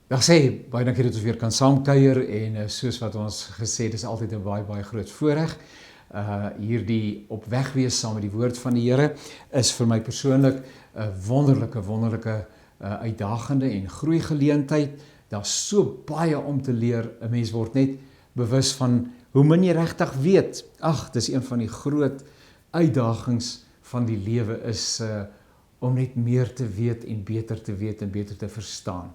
Dag sê, baie dankie dat ons weer kan saamkuier en soos wat ons gesê het, is altyd 'n baie groot voorreg. Hierdie op weg wees saam met die woord van die Here is vir my persoonlik 'n wonderlike uitdagende en groeigeleentheid. Daar's so baie om te leer. 'n Mens word net bewus van hoe min jy regtig weet. Ag, dis een van die groot uitdagings van die lewe is om net meer te weet en beter te weet en beter te verstaan.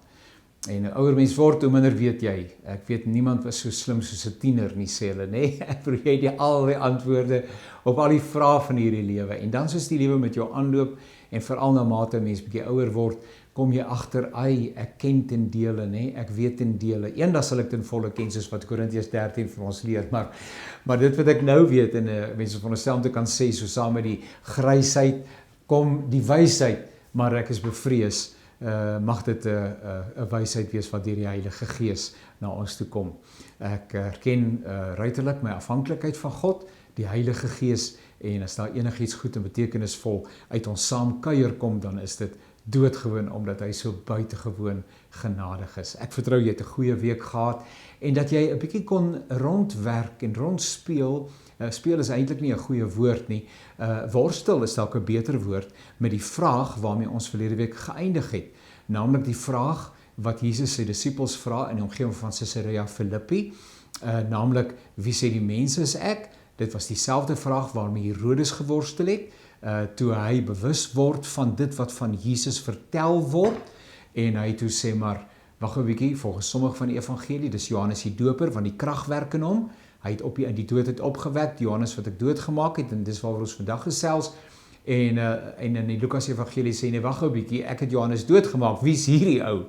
En 'n ouer mens word, hoe minder weet jy. Ek weet niemand was so slim soos 'n tiener nie, sê hulle, nee. Ek probeer jy al die antwoorde op al die vrae van hierdie lewe. En dan soos die lewe met jou aanloop en veral na mate 'n mens bietjie ouer word, kom jy agter, ek ken ten dele, nee, ek weet ten dele. Eendag sal ek ten volle ken soos wat Korintiërs 13 vir ons leer, maar dit wat ek nou weet en mense veronderstel om te kan sê, so saam met die grysheid kom die wysheid, maar ek is bevrees. Mag dit 'n wysheid wees wat deur die Heilige Gees na ons toe kom. Ek erken ruiterlik my afhanklikheid van God, die Heilige Gees, en as daar enigiets goed en betekenisvol uit ons saam kuier kom, dan is dit doodgewoon omdat hy so buitengewoon genadig is. Ek vertrou jy het 'n goeie week gehad en dat jy 'n bietjie kon rondwerk en rondspeel. Speel is eintlik nie 'n goeie woord nie. Worstel is dalk 'n beter woord met die vraag waarmee ons verlede week geëindig het. Naamlik die vraag wat Jesus sy disippels vra in die omgewing van Caesarea Philippi. Naamlik, wie sê die mense is ek? Dit was dieselfde vraag waarmee Herodes geworstel het, toe hy bewus word van dit wat van Jesus vertel word. En hy toe sê maar, wag 'n bietjie, volgens sommige van die evangelie, dis Johannes die Doper, want die krag werk in hom. Hy het in die dood opgewek, Johannes wat ek doodgemaak het, en dis waaroor ons vandag gesels. En in die Lukas evangelie sê, nee, wag 'n bietjie, ek het Johannes doodgemaak, wie's hierdie ou?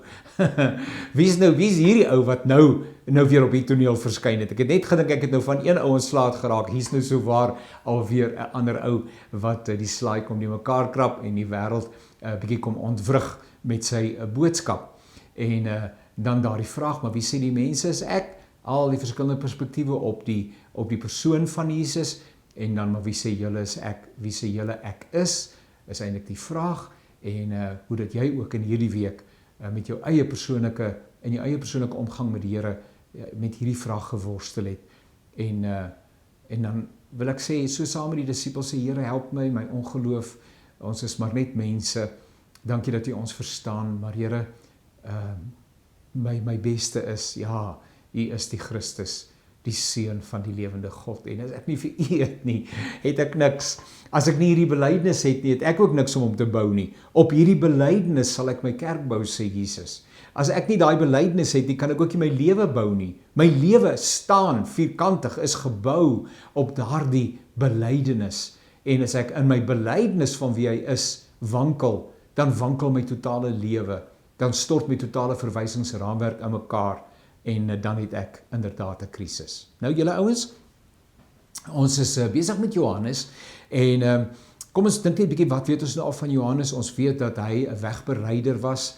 Wie's hierdie ou wat nou weer op die toneel verskyn het? Ek het net gedink, ek het nou van een ou ontslaat geraak, hier's nou so waar alweer 'n ander ou wat die slaai kom die mekaar krap en die wêreld bietjie kom ontwrig met sy boodskap. En dan daardie vraag, maar wie sê die mense is ek? Al die verskillende perspektiewe op die persoon van Jesus, en dan maar wie sê julle is ek, wie sê julle ek is eintlik die vraag, en hoe dat jy ook in hierdie week met jou eie persoonlike omgang met die Here met hierdie vraag geworstel het. En dan wil ek sê, so saam met die disippels sê, Here help my ongeloof, ons is maar net mense, dankie dat U ons verstaan, maar Here, my beste is, ja, U is die Christus, die Seun van die lewende God. En as ek nie vir U het nie, het ek niks. As ek nie hierdie belydenis het nie, het ek ook niks om te bou nie. Op hierdie belydenis sal ek my kerk bou, sê Jesus. As ek nie daai belydenis het nie, kan ek ook nie my lewe bou nie. My lewe staan vierkantig, is gebou op daardie belydenis. En as ek in my belydenis van wie hy is wankel, dan wankel my totale lewe. Dan stort my totale verwysingsraamwerk in mekaar. En dan het ek inderdaad 'n krisis. Nou julle ouens, ons is besig met Johannes en kom ons dink net 'n bietjie, wat weet ons nou al van Johannes? Ons weet dat hy 'n wegbereider was,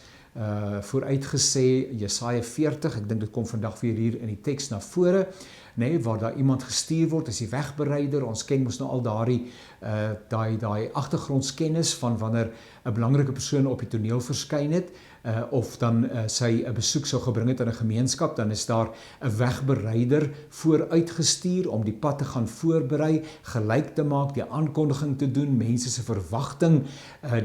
vooruitgesê Jesaja 40, ek dink dit kom vandag weer hier in die teks na vore, nee, waar daar iemand gestuur word as die wegbereider. Ons ken mos nou al daai agtergrondskennis van wanneer 'n belangrike persoon op die toneel verskyn het, of dan sy 'n besoek sou gebring het aan 'n gemeenskap, dan is daar 'n wegbereider vooruitgestuur om die pad te gaan voorberei, gelyk te maak, die aankondiging te doen, mense se verwagting,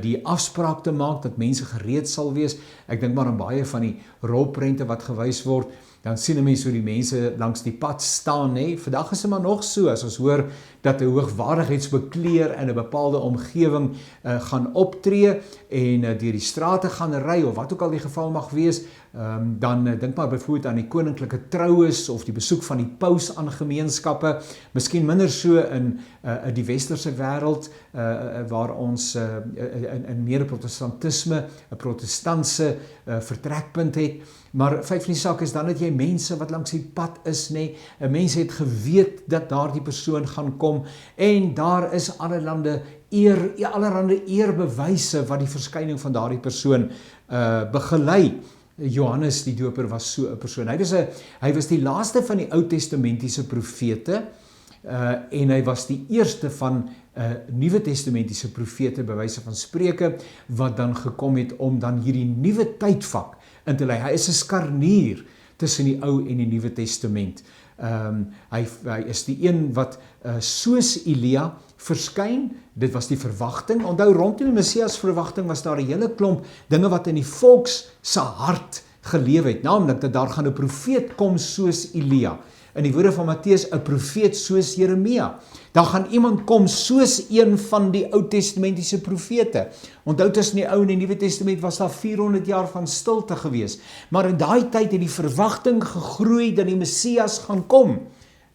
die afspraak te maak dat mense gereed sal wees. Ek dink maar aan baie van die rolprente wat gewys word, dan sien 'n mens hoe die mense langs die pad staan, nee. Vandag is dit maar nog so, as ons hoor dat 'n hoogwaardigheidsbekleer in 'n bepaalde omgewing gaan optree en deur die strate gaan ry, of wat ook al die geval mag wees, dan dink maar byvoorbeeld aan die koninklike troues of die besoek van die paus aan gemeenskappe, miskien minder so in die westerse wêreld, waar ons in meer protestantisme, 'n protestantse vertrekpunt het. Maar feit van die saak is dan dat jy mense wat langs die pad is, nee, mense het geweet dat daardie persoon gaan kom, en daar is allerlei eerbewyse wat die verskyning van daardie persoon begelei. Johannes die Doper was so 'n persoon. Hy was die laaste van die Ou Testamentiese profete, en hy was die eerste van Nuwe Testamentiese profete, by wyse van Spreuke, wat dan gekom het om dan hierdie nuwe tydvak in te lei. Hy is 'n skarnier tussen die Ou en die Nuwe Testament. Hy is die een wat soos Elia verskyn. Dit was die verwagting. Onthou, rondom die Messias verwagting was daar 'n hele klomp dinge wat in die volks se hart geleef het, naamlik dat daar gaan 'n profeet kom soos Elia. In die woorde van Matteus, 'n profeet soos Jeremia. Daar gaan iemand kom soos een van die Ou Testamentiese profete. Onthou, tussen die Ou en die Nuwe Testament was daar 400 jaar van stilte gewees. Maar in daai tyd het die verwagting gegroei dat die Messias gaan kom.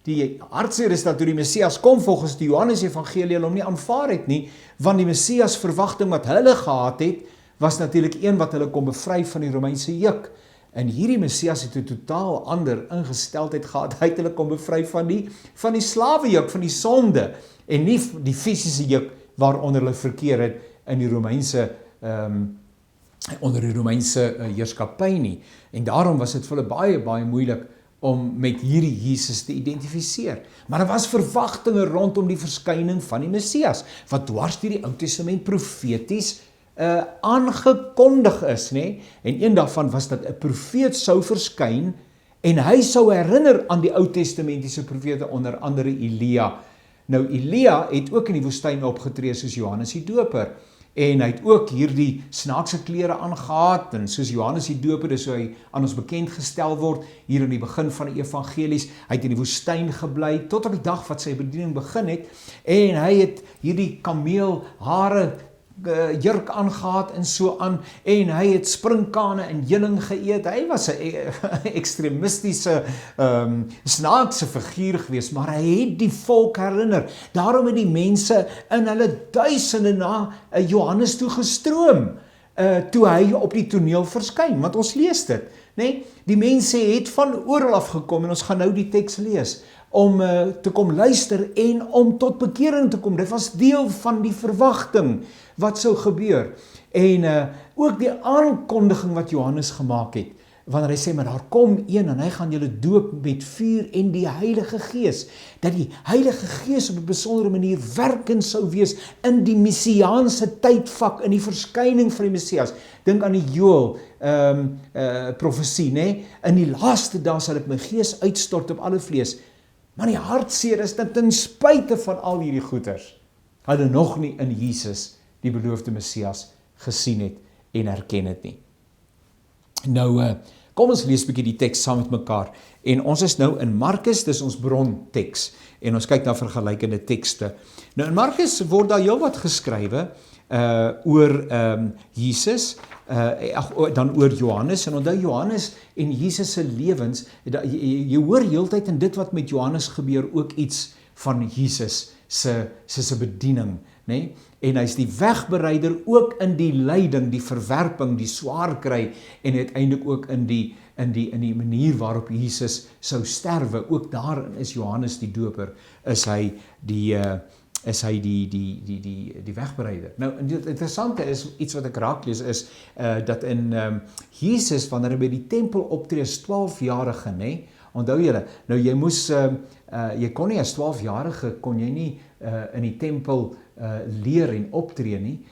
Die hartseer is dat toe die Messias kom, volgens die Johannes Evangelie, hom nie aanvaar het nie, want die Messias verwagting wat hulle gehad het, was natuurlik een wat hulle kon bevry van die Romeinse juk. En hierdie Messias het 'n totaal ander ingesteldheid gehad. Hy het hulle kom bevry van die slawejuk, van die sonde, en nie die fisiese juk waaronder hulle verkeer het in die Romeinse onder die Romeinse heerskappy nie. En daarom was dit vir hulle baie, baie moeilik om met hierdie Jesus te identifiseer. Maar daar was verwagtinge rondom die verskyning van die Messias, wat dwars deur die Ou Testament profeties aangekondig is, nê? En een daarvan was dat 'n profeet sou verskyn en hy sou herinner aan die Ou Testamentiese profete, onder andere Elia. Nou Elia het ook in die woestyn opgetree soos Johannes die Doper. En hy het ook hierdie snaakse klere aangehad, en soos Johannes die Doper, dis hoe hy aan ons bekend gestel word, hier in die begin van die evangelies. Hy het in die woestyn gebly, tot op die dag wat sy bediening begin het, en hy het hierdie kameelhare jurk aangehad en so aan, en hy het springkane en heuning geëet. Hy was 'n ekstremistiese snaakse figuur geweest, maar hy het die volk herinner. Daarom het die mense in hulle duisende na Johannes toe gestroom, toe hy op die toneel verskyn, want ons lees dit, nê? Die mense het van oral af gekom, en ons gaan nou die teks lees, om te kom luister en om tot bekering te kom. Dit was deel van die verwagting wat sou gebeur. En ook die aankondiging wat Johannes gemaak het, wanneer hy sê, maar daar kom een en hy gaan julle doop met vuur en die Heilige Gees, dat die Heilige Gees op 'n besondere manier werkend sou wees in die messiaanse tydvak, in die verskyning van die Messias. Dink aan die Joël profesie, nê? In die laaste dae sal ek my gees uitstort op alle vlees. Maar die hartseer is dat ten spyte van al hierdie goeders, hulle nog nie in Jesus die beloofde Messias gesien het en herken het nie. Nou, kom ons lees 'n bietjie die teks saam met mekaar. En ons is nou in Markus, dis ons bronteks. En ons kyk na vergelykende tekste. Nou in Markus word daar heelwat geskrywe oor Jesus, dan oor Johannes, en onthou Johannes en Jesus se lewens, jy hoor heeltyd in dit wat met Johannes gebeur ook iets van Jesus se bediening, nê? En hy's die wegbereider ook in die lyding, die verwerping, die swaar kry, en uiteindelik ook in die manier waarop Jesus sou sterwe. Ook daarin is Johannes die Doper, is hy die wegbereider. Nou, het interessante is, iets wat ek raak lees, is dat in Jesus, wanneer hy by die tempel optree as 12-jarige, nê? Onthou julle, nou jy kon nie as 12-jarige, kon jy nie in die tempel leer en optree nie,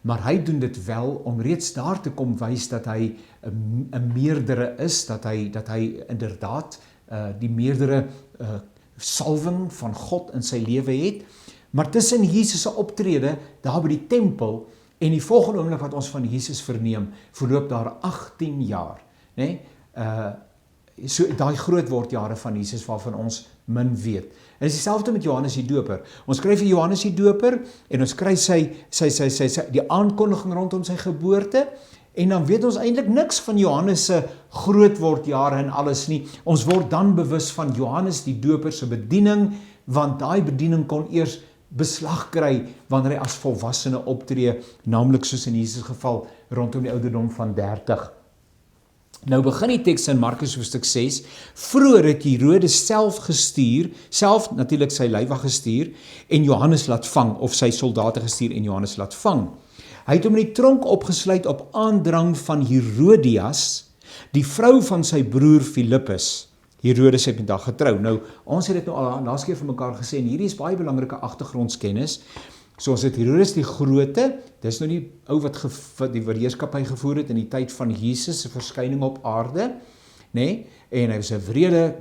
maar hy doen dit wel om reeds daar te kom wys dat hy 'n meerdere is, dat hy inderdaad die meerdere salwing van God in sy lewe het. Maar tussen Jesus se optrede daar by die tempel en die volgende oomblik wat ons van Jesus verneem, verloop daar 18 jaar, nê? So daai groot word jare van Jesus waarvan ons min weet. En dis dieselfde met Johannes die Doper. Ons kry vir Johannes die Doper en ons kry sy die aankondiging rondom sy geboorte, en dan weet ons eintlik niks van Johannes se groot word jare en alles nie. Ons word dan bewus van Johannes die Doper se bediening, want daai bediening kon eers beslag kry wanneer hy as volwassene optree, naamlik soos in Jesus geval rondom die ouderdom van 30. Nou begin die teks in Markus hoofstuk 6, vroeër het Herodes self natuurlik sy leiwag gestuur en Johannes laat vang, of sy soldate gestuur en Johannes laat vang. Hy het hom in die tronk opgesluit op aandrang van Herodias, die vrou van sy broer Filippus. Herodes het met haar getrou. Nou, ons het dit nou al laas keer vir mekaar gesê, en hierdie is baie belangrike agtergrondskennis. So ons het Herodes die Grote, dis nou die ou wat die heerskappy gevoer het in die tyd van Jesus se verskyning op aarde, nê? En hy was 'n wrede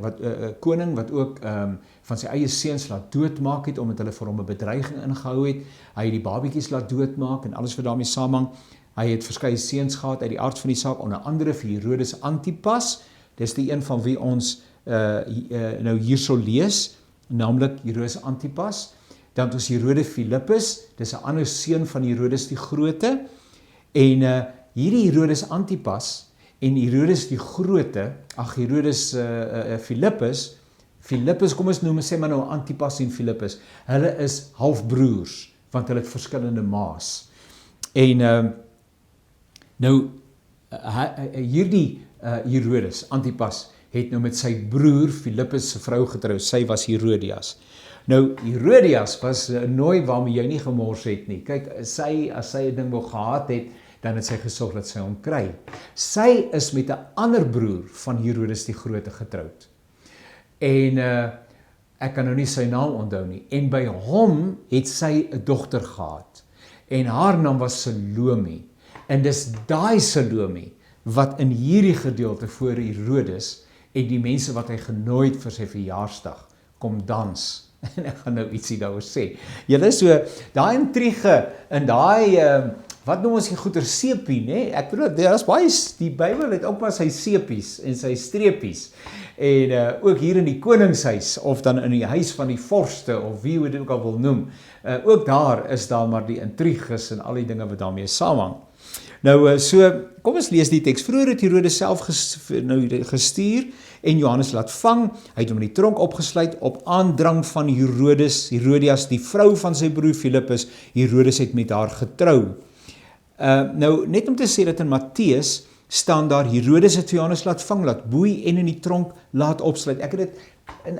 koning wat ook van sy eie seuns laat doodmaak het, omdat hulle vir hom 'n bedreiging ingehou het. Hy het die babietjies laat doodmaak en alles wat daarmee saamhang. Hy het verskeie seuns gehad uit die aard van die saak, onder andere vir Herodes Antipas. Dis die een van wie ons nou hierso lees, naamlik Herodes Antipas. Dan het ons Herodes Philippus, dis 'n ander seun van Herodes die Grote. En hierdie Herodes Antipas en Herodes die Grote, Herodes Philippus, kom ons sê maar nou Antipas en Philippus, hulle is halfbroers, want hulle het verskillende ma's. En nou, hierdie Herodes Antipas het nou met sy broer Philippus se vrou getrou, sy was Herodias. Nou, Herodias was 'n nooi waarmee jy nie gemors het nie. Kyk, as sy 'n ding wou gehad het, dan het sy gesorg dat sy hom kry. Sy is met 'n ander broer van Herodes die Grote getroud. En ek kan nou nie sy naam onthou nie. En by hom het sy 'n dogter gehad. En haar naam was Salome. En dis daai Salome wat in hierdie gedeelte voor Herodes en die mense wat hy genooi het vir sy verjaarsdag kom dans. En ek gaan nou ietsie daaroor sê. Julle so, daai intrige en daai wat noem ons die goeie sepie, né? Ek bedoel, daar's baie, die Bybel het ook maar sy sepies en sy streepies. En ook hier in die koningshuis, of dan in die huis van die vorste, of wie dit ook al wil noem, ook daar is daar maar die intriges en al die dinge wat daarmee saamhang. Nou, so, kom ons lees die teks. Vroeger het Herodes self gestuur en Johannes laat vang. Hy het hom in die tronk opgesluit op aandrang van Herodias, die vrou van sy broer Philippus. Herodes het met haar getrou. Nou, net om te sê dat in Matteus staan daar, Herodes het Johannes laat vang, laat boei en in die tronk laat opsluit. Ek het dit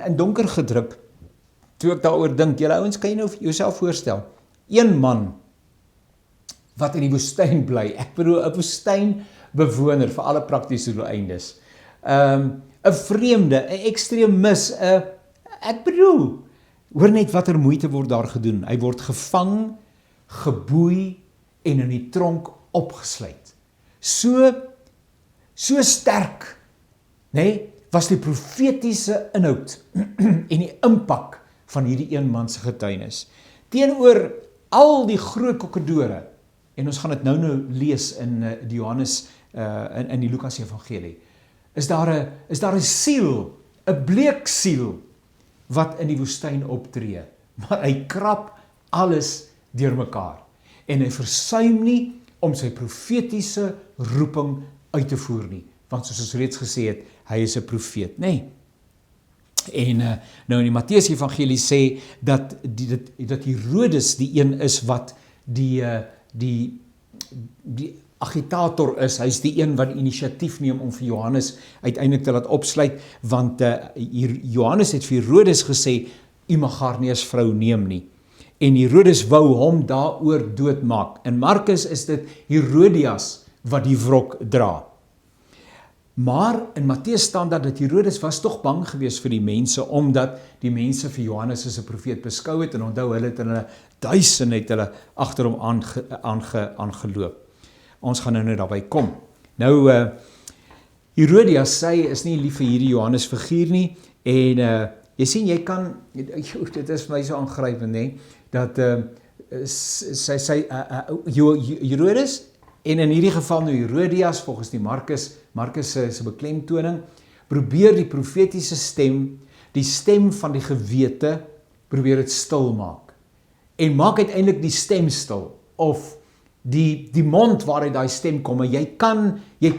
in donker gedruk, toe ek daaroor dink. Julle ouens, kan jy nou jouself voorstel, een man, wat in die woestyn bly, ek bedoel, 'n woestynbewoner, vir alle praktiese doeleindes, 'n vreemde, 'n ekstremis, ek bedoel, hoor net watter moeite word daar gedoen. Hy word gevang, geboei, en in die tronk opgesluit. So sterk, nee, was die profetiese inhoud en die impak van hierdie een man se getuienis. Teenoor al die groot kokkedore, en ons gaan dit nou lees in die Johannes, in die Lukas evangelie, is daar 'n siel, 'n bleek siel, wat in die woestyn optree, maar hy krap alles deurmekaar. En hy versuim nie om sy profetiese roeping uit te voer nie, want soos ons reeds gesê het, hy is 'n profeet, nee. En nou in die Matteus evangelie sê dat Herodes die een is wat die agitator is, hy is die een wat die inisiatief neem om vir Johannes uiteindelik te laat opsluit, want Johannes het vir Herodes gesê, u mag haar nie as vrou neem nie. En Herodes wou hom daaroor doodmaak. In Markus is dit Herodias wat die wrok dra. Maar in Matteus staan dat Herodes was tog bang geweest vir die mense, omdat die mense vir Johannes as 'n profeet beskou het, en onthou hulle het hulle duisende het hulle agter hom aangeloop. Ons gaan nou daarby kom. Nou, Herodias, sy is nie lief vir hierdie Johannes figuur nie, en jy sien, jy kan, dit is vir my so aangrypend, nee, dat Herodes, en in hierdie geval nou Herodias, volgens die Markus se beklemtoning, probeer die profetiese stem, die stem van die gewete, probeer dit stil maak. En maak uiteindelik die stem stil, of die mond waar daai stem kom, en jy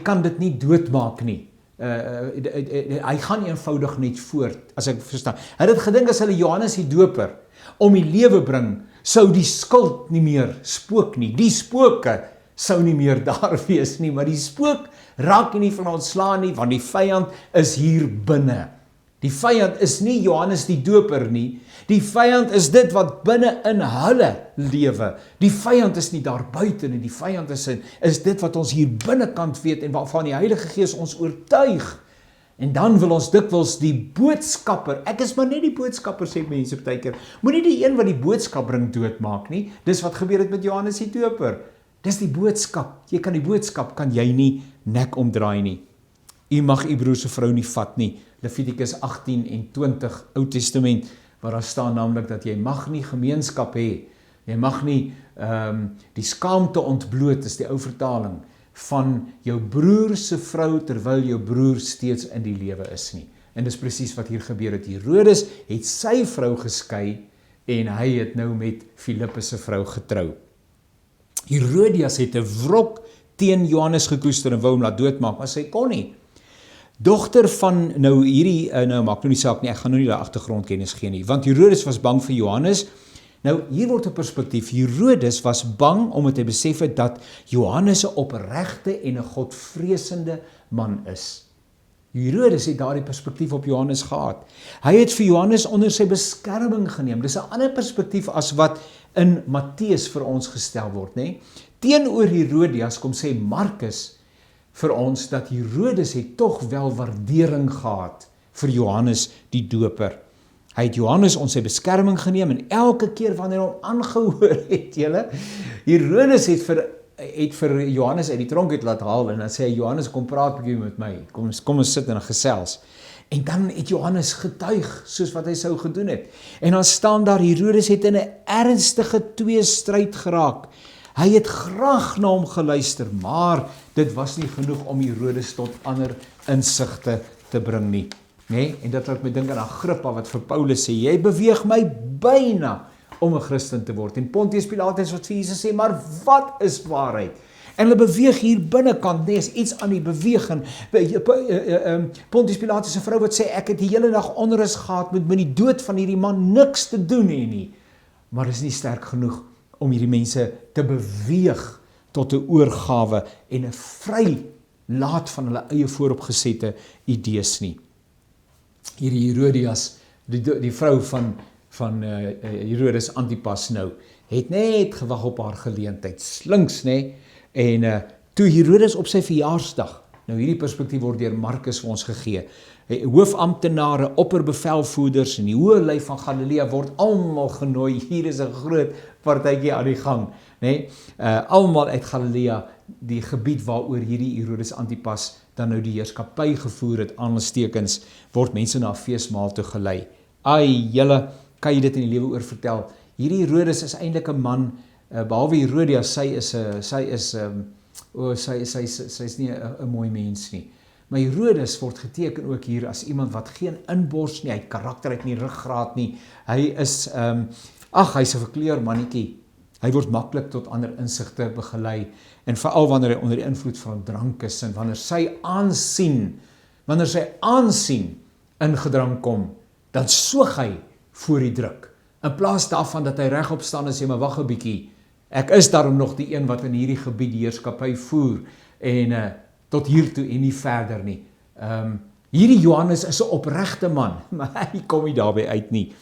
kan dit nie doodmaak nie. Hy gaan eenvoudig net voort, as ek verstaan. Hy het gedink as hulle Johannes die Doper om die lewe bring, sou die skuld nie meer spook nie. Die spooke sou nie meer daar wees nie, maar die spook raak nie van ontslaan nie, want die vyand is hier binne. Die vyand is nie Johannes die Doper nie, die vyand is dit wat binne in hulle lewe. Die vyand is nie daar buite nie, die vyand is dit wat ons hier binnekant weet en waarvan die Heilige Gees ons oortuig En dan wil ons dikwels die boodskapper, ek is maar net die boodskapper, sê mense partykeer, moenie die een wat die boodskap bring doodmaak nie, dis wat gebeur het met Johannes die Doper, dis die boodskap, die boodskap kan jy nie nek omdraai nie. U mag u broer se vrou nie vat nie, Levitikus 18 en 20, Ou Testament, waar daar staan naamlik dat jy mag nie gemeenskap hê, jy mag nie die skaamte ontbloot, is die ou vertaling, van jou broer se vrou, terwyl jou broer steeds in die lewe is nie. En dis presies wat hier gebeur het. Herodes het sy vrou geskei, en hy het nou met Filippus se vrou getrou. Herodias het 'n wrok teen Johannes gekoester en wou hom laat doodmaak, maar sy kon nie. Dogter van, nou hierdie, nou maak nou nie saak nie, ek gaan nou nie die agtergrondkennis gee nie, want Herodes was bang vir Johannes. Nou, hier word 'n perspektief. Herodes was bang omdat hy besef het dat Johannes 'n opregte en 'n godvreesende man is. Herodes het daardie perspektief op Johannes gehad. Hy het vir Johannes onder sy beskerming geneem. Dis 'n ander perspektief as wat in Matteus vir ons gestel word, nê? Teenoor Herodias kom sê Markus vir ons dat Herodes het tog wel waardering gehad vir Johannes die Doper. Hy het Johannes onder sy beskerming geneem en elke keer wanneer hom aangehoor het, Herodes het vir Johannes uit die tronk het laat haal en dan sê hy, Johannes, kom praat 'n bietjie met my, kom ons sit en gesels. En dan het Johannes getuig, soos wat hy sou gedoen het. En dan staan daar, Herodes het in 'n ernstige tweestryd geraak. Hy het graag na hom geluister, maar dit was nie genoeg om Herodes tot ander insigte te bring nie. Nee, en dit laat my dink aan Agrippa wat vir Paulus sê, jy beweeg my byna om 'n Christen te word. En Pontius Pilatus wat vir Jesus sê, maar wat is waarheid? En hulle beweeg hier binnekant, nee, is iets aan die beweging. Pontius Pilatus se vrou wat sê, ek het die hele dag onrus gehad met die dood van hierdie man niks te doen hê nie. Maar is nie sterk genoeg om hierdie mense te beweeg tot 'n oorgawe en 'n vry laat van hulle eie vooropgesette idees nie. Hierdie Herodias, die vrou van Herodes Antipas nou, het net gewag op haar geleentheid, slinks, nê? En toe Herodes op sy verjaarsdag, nou hierdie perspektief word deur Markus vir ons gegee, hoofamptenare, opperbevelvoerders en die hoë lei van Galilea word almal genooi, hier is 'n groot partytjie aan die gang, nê? Almal uit Galilea, die gebied waaroor hierdie Herodes Antipas dan nou die heerskappy gevoer het, aanstekens, word mense na 'n feesmaal toe gelei. Ai, julle, kan jy dit in die lewe oor vertel? Hierdie Herodes is eintlik 'n man, behalwe Herodias, sy is nie 'n mooi mens nie. Maar Herodes word geteken ook hier as iemand wat geen inbors nie, hy het karakter, hy het nie ruggraat nie. Hy is, hy's 'n verkleur mannetjie. Hy word maklik tot ander insigte begelei en veral wanneer hy onder die invloed van drank is en wanneer sy aansien in gedrang kom, dan soeg hy voor die druk. In plaas daarvan dat hy regop staan en sê, maar wag 'n bietjie, ek is daarom nog die een wat in hierdie gebied die heerskappy voer en tot hier toe en nie verder nie. Hierdie Johannes is 'n opregte man, maar hy kom nie daarby uit nie.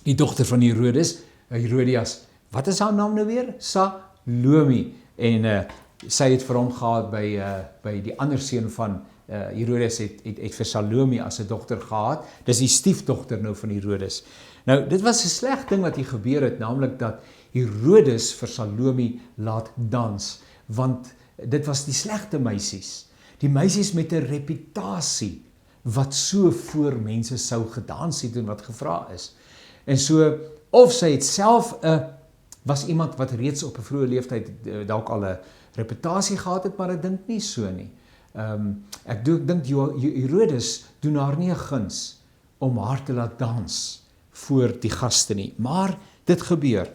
Die dogter van Herodes, Herodias, wat is haar naam nou weer? Salome. En sy het vir hom gehad by die ander seun van Herodes het vir Salome as 'n dogter gehad. Dis die stiefdogter nou van Herodes. Nou, dit was 'n sleg ding wat hier gebeur het, naamlik dat Herodes vir Salome laat dans, want dit was die slegte meisies, die meisies met 'n reputasie, wat so voor mense sou gedans het en wat gevra is. En so, of sy het self was iemand wat reeds op 'n vroeë leeftyd dalk al 'n reputasie gehad het, maar ek dink nie so nie. Ek dink Herodes doen haar nie 'n guns om haar te laat dans voor die gaste nie, maar dit gebeur.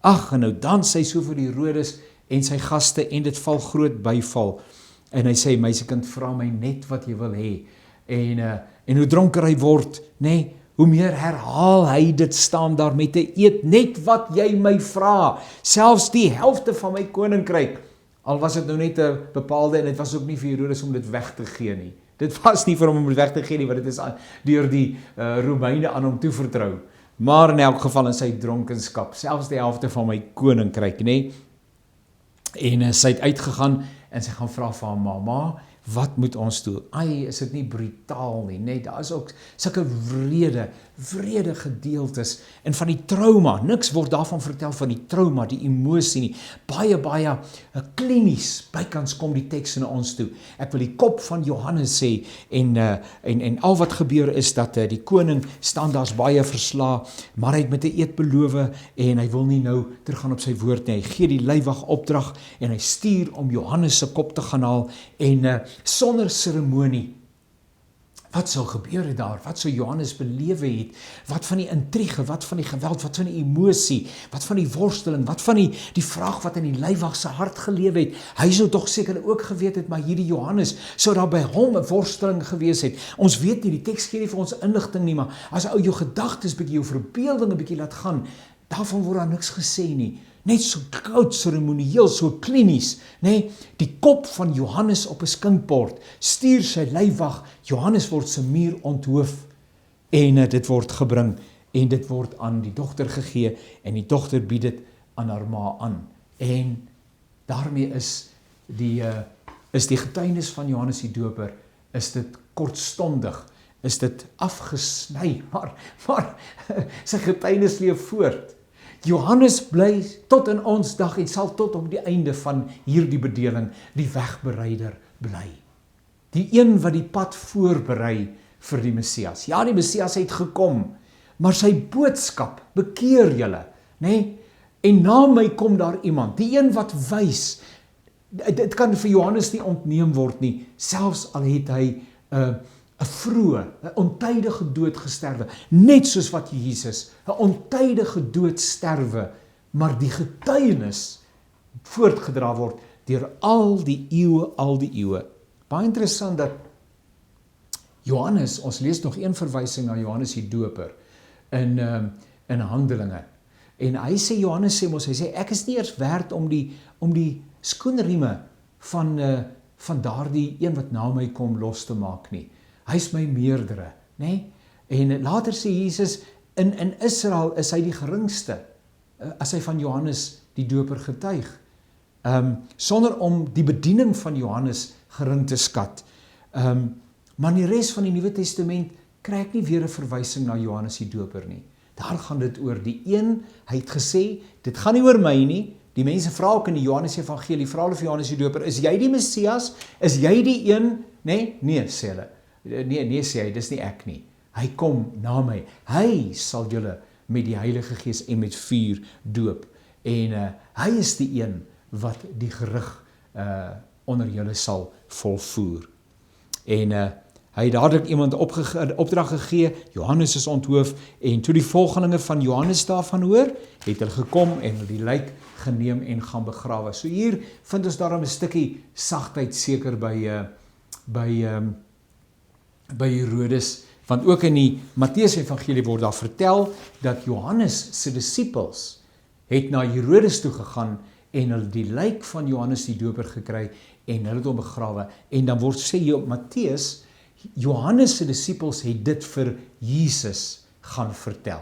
En nou dans sy so vir Herodes en sy gaste en dit val groot byval. En hy sê, meisiekind, vra my net wat jy wil hê. En hoe dronker hy word, nê, hoe meer herhaal hy dit, staan daar met 'n eet, net wat jy my vra, selfs die helfte van my koninkryk. Al was dit nou net 'n bepaalde, en dit was ook nie vir Herodes om dit weg te gee nie. Dit was nie vir hom om dit weg te gee nie, want dit is deur die Romeine aan hom toevertrou. Maar in elk geval in sy dronkenskap, selfs die helfte van my koninkryk, nê. En sy het uitgegaan en sy gaan vra vir haar mamma, wat moet ons doen? Ai, is dit nie brutaal nie, nee, daar is ook sulke wrede gedeeltes, en van die trauma, niks word daarvan vertel van die trauma, die emosie nie, baie klinies, bykans kom die teks na ons toe. Ek wil die kop van Johannes sê, en al wat gebeur is, dat die koning staan daar's baie versla, maar hy het met 'n eed beloof, en hy wil nie nou teruggaan op sy woord nie, hy gee die leiwag opdrag, en hy stuur om Johannes se kop te gaan haal, en sonder seremonie. Wat sal gebeur daar? Wat sal Johannes belewe het? Wat van die intrige, wat van die geweld, wat van die emosie, wat van die worsteling, wat van die vraag wat in die leiwag se hart gelewe het? Hy sou tog seker ook geweet het, maar hierdie Johannes sou daar by hom 'n worsteling gewees het. Ons weet nie, die teks gee nie vir ons inligting nie, maar as ou jou gedagtes bietjie, jou verbeelding 'n bietjie laat gaan, daarvan word daar niks gesê nie. Net so koud seremonieel, so klinies, nee, die kop van Johannes op 'n skinkbord, stuur sy leiwag, Johannes word se muur onthoof, en dit word gebring, en dit word aan die dogter gegee, en die dogter bied dit aan haar ma aan, en daarmee is die getuienis van Johannes die Doper, is dit kortstondig, is dit afgesny, maar sy getuienis leef voort. Johannes bly tot in ons dag, en sal tot op die einde van hierdie bedeling die wegbereider bly. Die een wat die pad voorberei vir die Messias. Ja, die Messias het gekom, maar sy boodskap, bekeer julle, nee? En na my kom daar iemand, die een wat wys, dit kan vir Johannes nie ontneem word nie, selfs al het hy 'n vroeë, 'n ontydige dood gesterwe, net soos wat Jesus 'n ontydige dood sterwe, maar die getuienis voortgedra word deur al die eeue. Baie interessant dat Johannes, ons lees nog een verwysing na Johannes die Doper in Handelinge, en hy sê, Johannes sê mos, hy sê, ek is nie eers werd om die skoenrieme van daardie een wat na my kom los te maak nie. Hy is my meerdere, nee? En later sê Jesus, in Israel is hy die geringste, as hy van Johannes die Doper getuig, sonder om die bediening van Johannes gering te skat. Maar in die res van die Nuwe Testament kry ek nie weer 'n verwysing na Johannes die Doper nie. Daar gaan dit oor die een, hy het gesê, dit gaan nie oor my nie. Die mense vra ook in die Johannes Evangelie, vra hulle vir Johannes die Doper, is jy die Messias? Is jy die een? Nee, sê hulle. Nee, sê hy, dis nie ek nie. Hy kom na my. Hy sal julle met die Heilige Gees en met vuur doop. En hy is die een wat die gerig onder julle sal volvoer. En hy het dadelik iemand opdrag gegee, Johannes is onthoof, en toe die volgelinge van Johannes daarvan hoor, het hulle gekom en die lijk geneem en gaan begrawe. So hier vind ons daarom 'n stukkie sagtheid seker by Herodes, want ook in die Matteus Evangelie word daar vertel dat Johannes se disippels het na Herodes toe gegaan en hulle die lijk van Johannes die Doper gekry en hulle het hom begrawe. En dan word sê Matteus, Johannes se disippels het dit vir Jesus gaan vertel.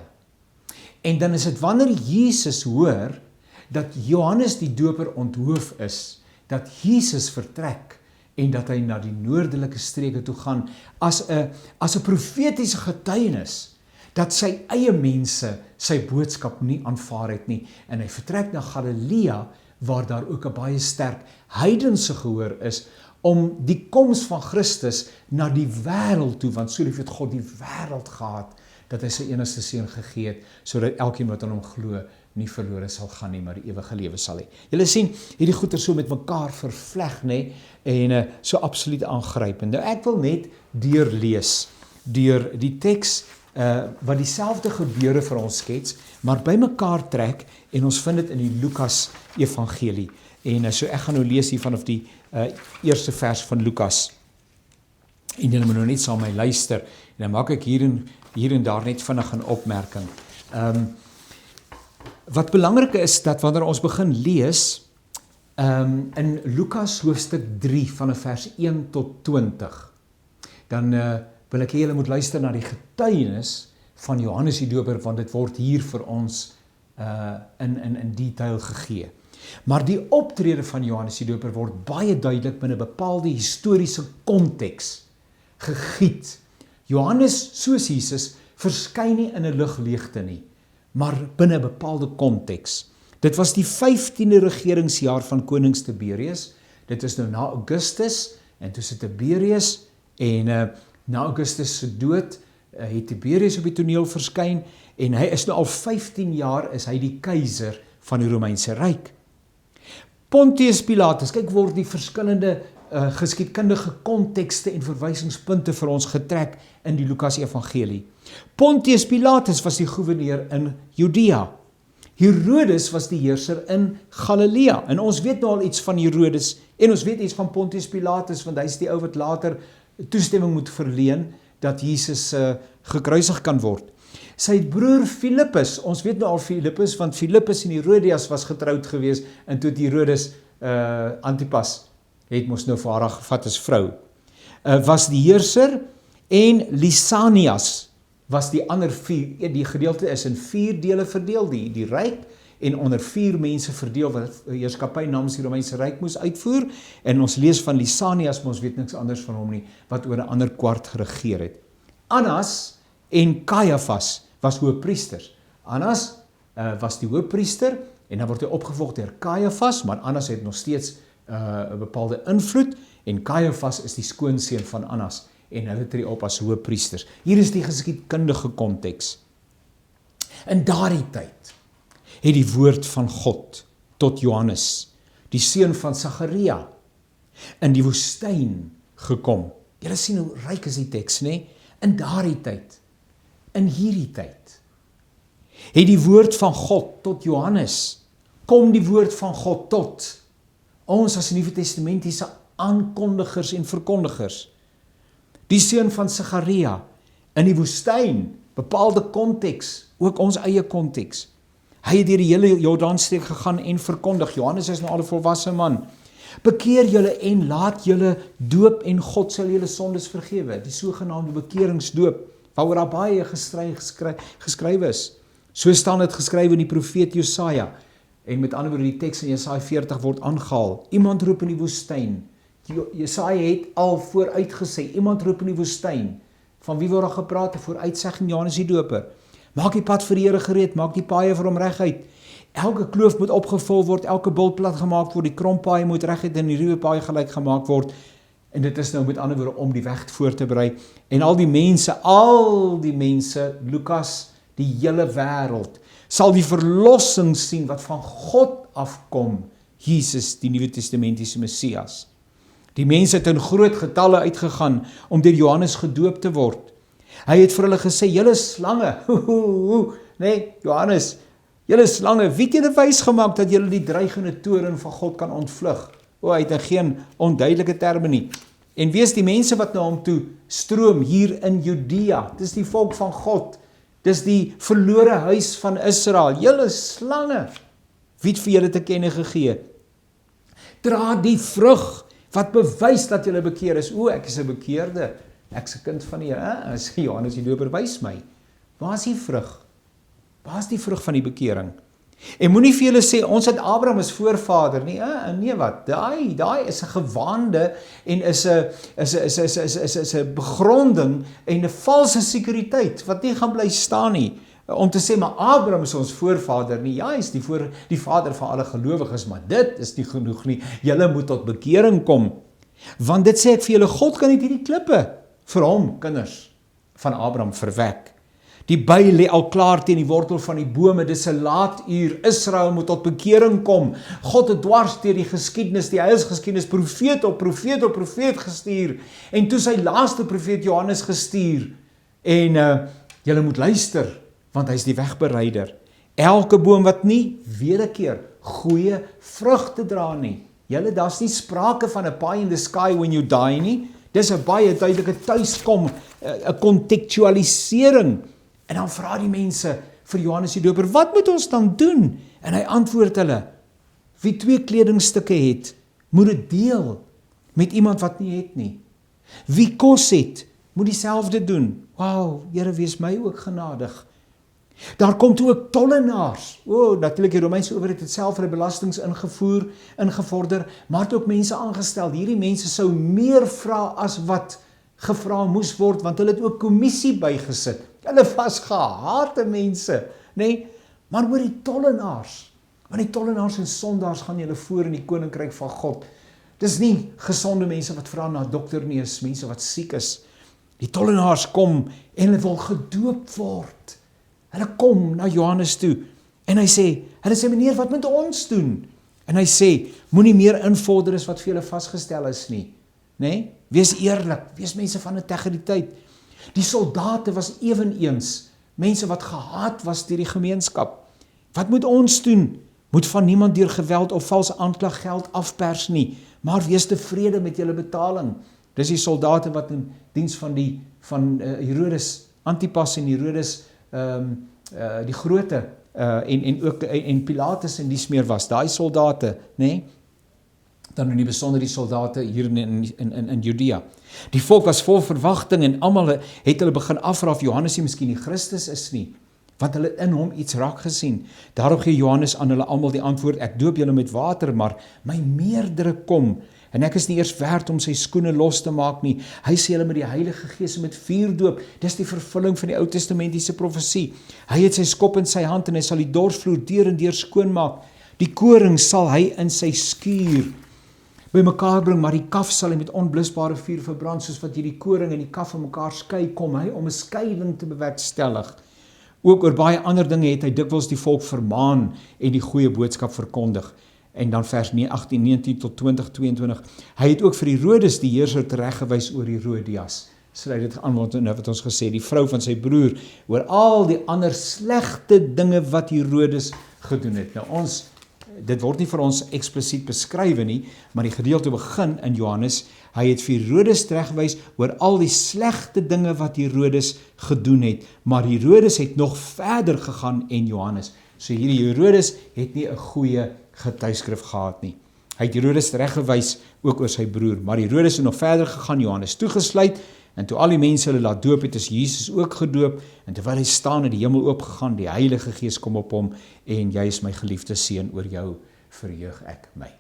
En dan is dit wanneer Jesus hoor dat Johannes die Doper onthoof is, dat Jesus vertrek en dat hy na die noordelike streke toe gaan as 'n profetiese getuienis, dat sy eie mense sy boodskap nie aanvaar het nie, en hy vertrek na Galilea, waar daar ook 'n baie sterk heidense gehoor is, om die koms van Christus na die wêreld toe, want so lief het God die wêreld gehad, dat hy sy enigste seun gegee het, sodat elkeen wat aan hom glo, nie verlore sal gaan nie, maar die ewige lewe sal hê. Julle sien, hierdie goeie so met mekaar vervleg, nê, en so absoluut aangrypend. Nou ek wil net deurlees, deur die teks, wat dieselfde gebeure vir ons skets, maar by mekaar trek, en ons vind dit in die Lukas Evangelie. En so ek gaan nou lees hier vanaf die eerste vers van Lukas. En julle moet nou net saam my luister, en dan maak ek hier en daar net vinnig 'n opmerking. Wat belangrik is, dat wanneer ons begin lees, in Lukas hoofstuk 3 van vers 1 tot 20, dan wil ek hê julle moet luister na die getuienis van Johannes die Doper, want dit word hier vir ons in detail gegee. Maar die optrede van Johannes die Doper word baie duidelik binne 'n bepaalde historiese konteks gegiet. Johannes, soos Jesus, verskyn nie in 'n lugleegte nie, maar binne 'n bepaalde konteks. Dit was die 15de regeringsjaar van koning Tiberius. Dit is nou na Augustus, en toe sit Tiberius, en na Augustus se dood, het Tiberius op die toneel verskyn, en hy is nou al 15 jaar, is hy die keiser van die Romeinse Ryk. Pontius Pilatus, kyk word die verskillende geskiedkundige kontekste en verwysingspunte vir ons getrek in die Lukas Evangelie. Pontius Pilatus was die gouverneur in Judea. Herodes was die heerser in Galilea. En ons weet nou al iets van Herodes, en ons weet iets van Pontius Pilatus, want hy is die ou wat later toestemming moet verleen, dat Jesus gekruisig kan word. Sy broer Filippus, ons weet nou al Filippus, want Filippus en Herodias was getroud gewees, en toe Herodes Antipas, het mos nou vir haar gevat as vrou, was die heerser, en Lysanias was die ander 4, die gedeelte is in 4 dele verdeel, die ryk, en onder 4 mense verdeel, wat heerskappy namens die Romeinse Ryk moes uitvoer, en ons lees van Lysanias, maar ons weet niks anders van hom nie, wat oor 'n ander kwart geregeer het. Annas en Caiaphas was hoëpriesters. Annas was die hoëpriester, en dan word hy opgevolg deur Caiaphas, maar Annas het nog steeds 'n bepaalde invloed, en Caiaphas is die skoonseun van Annas, en hulle tree op as hoëpriesters. Hier is die geskiedkundige konteks. In daardie tyd het die woord van God tot Johannes, die seun van Sagaria, in die woestyn gekom. Julle sien hoe ryk is die teks, nê? In daardie tyd, in hierdie tyd, het die woord van God tot Johannes, kom die woord van God tot ons as Nuwe Testamentiese aankondigers en verkondigers. Die seun van Sagaria, in die woestyn, bepaalde konteks, ook ons eie konteks. Hy het deur die hele Jordaanstreek gegaan en verkondig. Johannes is nou al 'n volwasse man. Bekeer julle en laat julle doop en God sal julle sondes vergewe. Die sogenaamde bekeringsdoop, waaroor daar baie geskrywe is. So staan dit geskrywe in die profeet Jesaja. En met ander woorde, die teks in Jesaja 40 word aangehaal. Iemand roep in die woestyn. Jesaja het al vooruit gesê, iemand roep in die woestyn. Van wie word daar gepraat? 'n vooruitsegging Johannes die Doper. Maak die pad vir die Here gereed, maak die paaie vir hom reguit. Elke kloof moet opgevul word, elke bult plat gemaak word, die krompaaie moet reguit en die ruwe paaie gelyk gemaak word. En dit is nou met ander woorde om die weg voor te berei. En al die mense, Lukas, die hele wêreld, sal die verlossing sien wat van God afkom, Jesus, die Nuwe Testamentiese Messias. Die mense het in groot getalle uitgegaan om deur Johannes gedoop te word. Hy het vir hulle gesê, julle slange, nee, Johannes, julle slange, wie het julle wys gemaak dat julle die dreigende toorn van God kan ontvlug? Hy het in geen onduidelike terme nie. En wie is die mense wat na hom toe stroom hier in Judea? Dis die volk van God. Dis die verlore huis van Israel. Julle slange, wie het vir julle te kenne gegee? Dra die vrug wat bewys dat julle bekeer is. Ek is 'n bekeerde. Ek is 'n kind van die Here. Sê Johannes die Doper, wys my. Waar is die vrug? Waar is die vrug van die bekering? En moenie vir julle sê, ons het Abraham as voorvader nie. Nee wat? Daai is 'n gewaande en is 'n begronding en 'n valse sekuriteit wat nie gaan bly staan nie. Om te sê, maar Abraham is ons voorvader nie. Ja, hy is die vader van alle gelowiges, maar dit is nie genoeg nie. Julle moet tot bekering kom. Want dit sê ek vir julle, God kan nie hierdie klippe vir hom, kinders van Abraham, verwek. Die by lê al klaar teen die wortel van die bome, dis 'n laatuur, Israel moet tot bekering kom. God het dwars deur die geskiedenis, die heilsgeskiedenis, profeet op profeet gestuur, en toe sy laaste profeet Johannes gestuur, en julle moet luister, want hy is die wegbereider. Elke boom wat nie wederkeer goeie vrugte dra nie. Julle, daar's nie sprake van 'n pie in the sky when you die nie. Dis 'n baie duidelike tuiskom, 'n kontekstualisering. En dan vra die mense vir Johannes die Doper, wat moet ons dan doen? En hy antwoord hulle, wie 2 kledingstukke het, moet dit deel met iemand wat nie het nie. Wie kos het, moet dieselfde doen. Wow, Here, wees my ook genadig. Daar kom toe ook tollenaars. Natuurlik die Romeinse owerheid het self hulle belastings ingevorder, maar het ook mense aangestel. Hierdie mense sou meer vra as wat gevra moes word, want hulle het ook kommissie bygesit. Hulle was gehate mense, nee? Maar oor die tollenaars, want die tollenaars en sondaars gaan julle voor in die koninkryk van God. Dis nie gesonde mense wat vra na dokter nie, is mense wat siek is. Die tollenaars kom en hulle wil gedoop word. Hulle kom na Johannes toe en hulle sê meneer, wat moet ons doen? En hy sê, moenie meer invorder as wat vir julle vasgestel is nie. Nee? Wees eerlik, wees mense van integriteit. Die soldate was eweneens mense wat gehaat was deur die gemeenskap. Wat moet ons doen? Moet van niemand deur geweld of valse aanklag geld afpers nie, maar wees tevrede met julle betaling. Dis die soldate wat in diens van Herodes Antipas en Herodes die Grote en Pilatus en dies meer was, daai soldate, nee? Dan in die besonder die soldate hier in Judea. Die volk was vol verwagting en almal het hulle begin afvra of Johannes nie miskien die Christus is nie, want hulle in hom iets raak gesien. Daarop gee Johannes aan hulle almal die antwoord, ek doop julle met water, maar my meerdere kom, en ek is nie eers werd om sy skoene los te maak nie. Hy sê julle met die Heilige Gees en met vuur doop. Dis die vervulling van die Ou Testamentiese profesie. Hy het sy skop in sy hand en hy sal die dorsvloer deur en deur skoonmaak. Die koring sal hy in sy skuur bymekaar bring, maar die kaf sal hy met onblusbare vuur verbrand, soos wat hierdie koring en die kaf van mekaar skei, kom hy om 'n skeiding te bewerkstellig. Ook oor baie ander dinge het hy dikwels die volk vermaan en die goeie boodskap verkondig. En dan vers 18, 19 tot 20, 22. Hy het ook vir Herodes die heerser tereggewys oor Herodias. Sluit dit aan wat ons gesê, die vrou van sy broer, oor al die ander slegte dinge wat Herodes gedoen het. Nou dit word nie vir ons eksplisiet beskrywe nie, maar die gedeelte begin in Johannes, hy het vir Herodes tereggewys oor al die slegte dinge wat Herodes gedoen het, maar Herodes het nog verder gegaan en Johannes. So hierdie Herodes het nie 'n goeie getuieskrif gehad nie. Hy het Herodes tereggewys ook oor sy broer, maar Herodes het nog verder gegaan, Johannes toegesluit, en toe al die mense hulle laat doop het, is Jesus ook gedoop, en terwyl hy staan het die hemel oopgegaan, die Heilige Gees kom op hom, en jy is my geliefde seun, oor jou verheug ek my.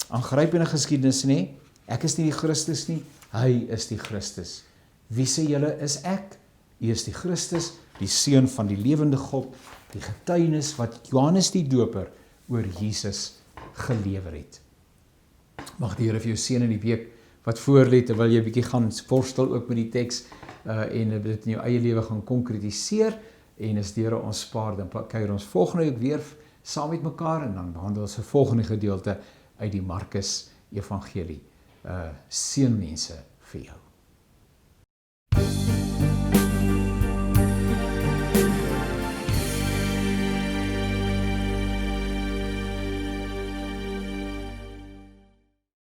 Aangrypende geskiedenis, nee? Ek is nie die Christus nie, hy is die Christus. Wie sê julle is ek? U is die Christus, die seun van die lewende God, die getuienis wat Johannes die Doper oor Jesus gelewer het. Mag die Here vir jou seën in die week wat voorlê, terwyl jy 'n bietjie gaan worstel ook met die teks en dit in jou eie lewe gaan konkretiseer, en as die Here ons spaar, dan kuier ons volgende week weer saam met mekaar en dan behandel ons 'n volgende gedeelte uit die Markus Evangelie. Seën mense vir jou.